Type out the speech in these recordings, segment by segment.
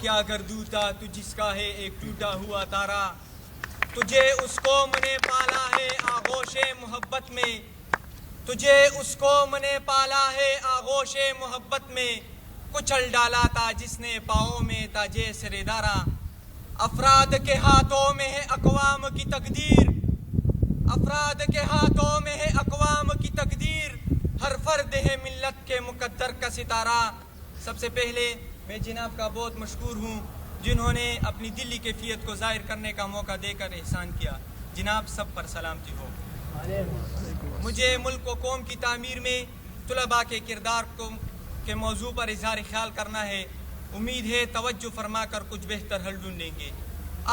کیا گردوتا تو جس کا ہے ایک ٹوٹا ہوا تارا، تجھے اس قوم نے پالا ہے آغوش محبت میں، تجھے اس قوم نے پالا ہے آغوش محبت میں، کچل ڈالا تھا جس نے پاؤں میں تاجے سر دارا۔ افراد کے ہاتھوں میں ہے اقوام کی تقدیر، افراد کے ہاتھوں میں ہے اقوام کی تقدیر، ہر فرد ہے ملت کے مقدر کا ستارہ۔ سب سے پہلے میں جناب کا بہت مشکور ہوں جنہوں نے اپنی دلی کیفیت کو ظاہر کرنے کا موقع دے کر احسان کیا۔ جناب سب پر سلامتی ہو۔ مجھے ملک و قوم کی تعمیر میں طلباء کے کردار کے موضوع پر اظہار خیال کرنا ہے۔ امید ہے توجہ فرما کر کچھ بہتر حل ڈھونڈیں گے۔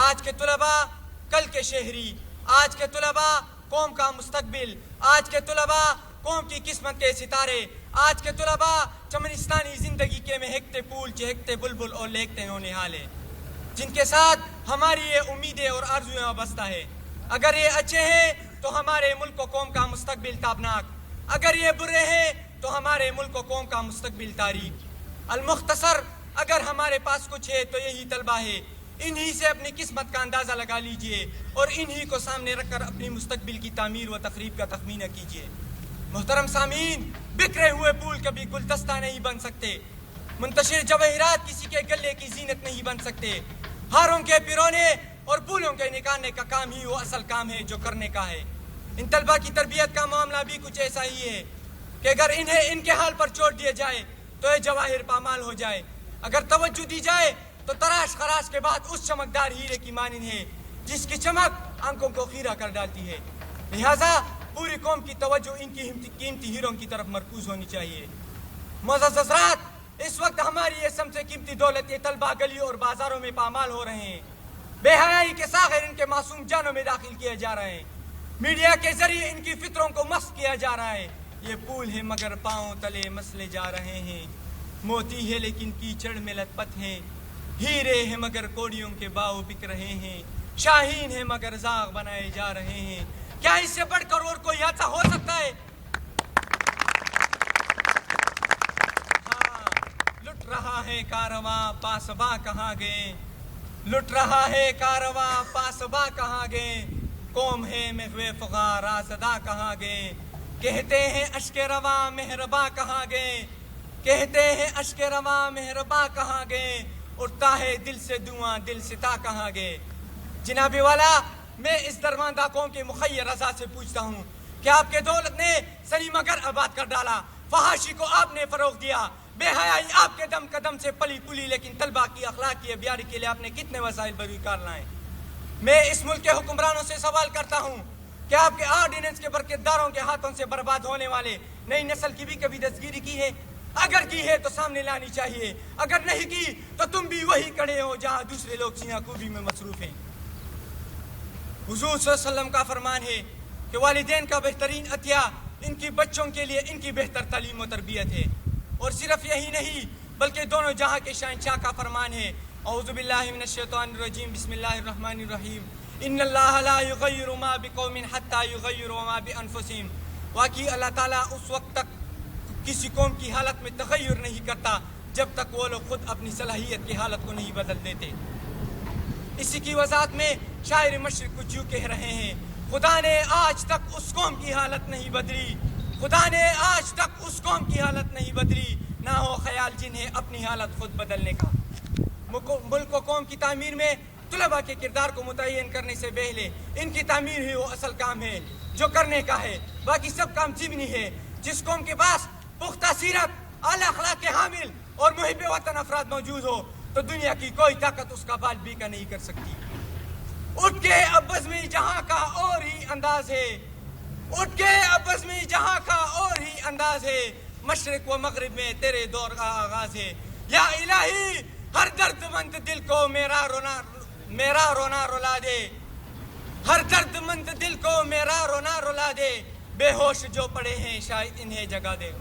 آج کے طلباء کل کے شہری، آج کے طلباء قوم کا مستقبل، آج کے طلباء قوم کی قسمت کے ستارے، آج کے طلباء چمنستانی زندگی کے مہکتے پھول، چہکتے بلبل اور لہکتے نونہال ہیں، جن کے ساتھ ہماری یہ امیدیں اور آرزویں وابستہ ہے۔ اگر یہ اچھے ہیں تو ہمارے ملک و قوم کا مستقبل تابناک، اگر یہ برے ہیں تو ہمارے ملک و قوم کا مستقبل تاریک۔ المختصر اگر ہمارے پاس کچھ ہے تو یہی طلبہ ہے، انہی سے اپنی قسمت کا اندازہ لگا لیجئے اور انہی کو سامنے رکھ کر اپنی مستقبل کی تعمیر و تخریب کا تخمینہ کیجئے۔ محترم سامعین، بکھرے ہوئے پھول کبھی گلدستہ نہیں بن سکتے، منتشر جواہرات کسی کے گلے کی زینت نہیں بن سکتے۔ ہاروں کے پیرونے اور پھولوں کے نکالنے کا کام ہی وہ اصل کام ہے جو کرنے کا ہے۔ ان طلبہ کی تربیت کا معاملہ بھی کچھ ایسا ہی ہے کہ اگر انہیں ان کے حال پر چھوڑ دیا جائے تو یہ جواہر پامال ہو جائے، اگر توجہ دی جائے تو تراش خراش کے بعد اس چمکدار ہیرے کی مانند ہے جس کی چمک آنکھوں کو خیرہ کر ڈالتی ہے۔ لہٰذا پوری قوم کی توجہ ان کی قیمتی ہیروں کی طرف مرکوز ہونی چاہیے۔ معزز حضرات، اس وقت ہماری یہ سب سے قیمتی دولت یہ طلبہ گلیوں اور بازاروں میں پامال ہو رہے ہیں، بے حیائی کے ساغر ان کے معصوم جانوں میں داخل کیے جا رہے ہیں، میڈیا کے ذریعے ان کی فطروں کو مسخ کیا جا رہا ہے۔ یہ پھول ہے مگر پاؤں تلے مسلے جا رہے ہیں، موتی ہے لیکن کیچڑ میں لت پت ہیں، ہیرے ہیں مگر کوڑیوں کے باؤ بک رہے ہیں، شاہین ہے مگر زاغ بنائے جا رہے ہیں۔ کیا اس سے بڑھ کر اور کوئی حادثہ ہو سکتا ہے؟ ہاں، لٹ رہا ہے کارواں پاسباں کہاں گئے، لٹ رہا ہے کارواں پاسباں کہاں گئے، قوم ہے محو فغاں رازداں کہاں گئے، کہتے ہیں اشک رواں مہرباں کہاں گئے، کہتے ہیں اشک رواں مہرباں کہاں گئے، اٹھتا ہے دل سے دھواں دل ستا کہاں گئے۔ جناب والا، میں اس درماندہ قوم کے مخیر رضا سے پوچھتا ہوں کہ آپ کے دولت نے سنیما گھر آباد کر ڈالا، فحاشی کو آپ نے فروغ دیا، بے حیائی آپ کے دم قدم سے پلی پلی، لیکن طلبہ کی اخلاقی بیاری کے لیے آپ نے کتنے وسائل بروکار لائے۔ میں اس ملک کے حکمرانوں سے سوال کرتا ہوں کہ آپ کے آرڈیننس کے برکتداروں کے ہاتھوں سے برباد ہونے والے نئی نسل کی بھی کبھی دستگیری کی ہے؟ اگر کی ہے تو سامنے لانی چاہیے، اگر نہیں کی تو تم بھی وہی کھڑے ہو جہاں دوسرے لوگ سینہ کوبی میں مصروف ہیں۔ حضور صلی اللہ علیہ وسلم کا فرمان ہے کہ والدین کا بہترین عطیہ ان کی بچوں کے لیے ان کی بہتر تعلیم و تربیت ہے، اور صرف یہی نہیں بلکہ دونوں جہاں کے شہنشاہ کا فرمان ہے، اعوذ باللہ من الشیطان الرجیم، بسم اللہ الرحمن الرحیم، ان اللہ لا یغیر ما بقوم حتی یغیروا ما بانفسہم۔ واقعی اللہ تعالیٰ اس وقت تک کسی قوم کی حالت میں تغیر نہیں کرتا جب تک وہ لوگ خود اپنی صلاحیت کی حالت کو نہیں بدل دیتے۔ اسی کی وضاحت میں شاعر مشرق کچھ یوں کہہ رہے ہیں، خدا نے آج تک اس قوم کی حالت نہیں بدلی، خدا نے آج تک اس قوم کی حالت نہیں بدلی، نہ ہو خیال جنہیں اپنی حالت خود بدلنے کا۔ ملک و قوم کی تعمیر میں طلباء کے کردار کو متعین کرنے سے پہلے ان کی تعمیر ہی وہ اصل کام ہے جو کرنے کا ہے، باقی سب کام ضمنی ہے۔ جس قوم کے پاس پختہ سیرت، اعلی اخلاق کے حامل اور محب وطن افراد موجود ہو تو دنیا کی کوئی طاقت اس کا بال بیکا نہیں کر سکتی۔ اٹھ کے اب بزمی جہاں کا اور ہی انداز ہے، اٹھ کے اب بزمی جہاں کا اور ہی انداز ہے، مشرق و مغرب میں تیرے دور کا آغاز ہے۔ یا الہی، ہر درد مند دل کو میرا رونا رلا دے، ہر درد مند دل کو میرا رونا رلا دے، بے ہوش جو پڑے ہیں شاید انہیں جگا دے۔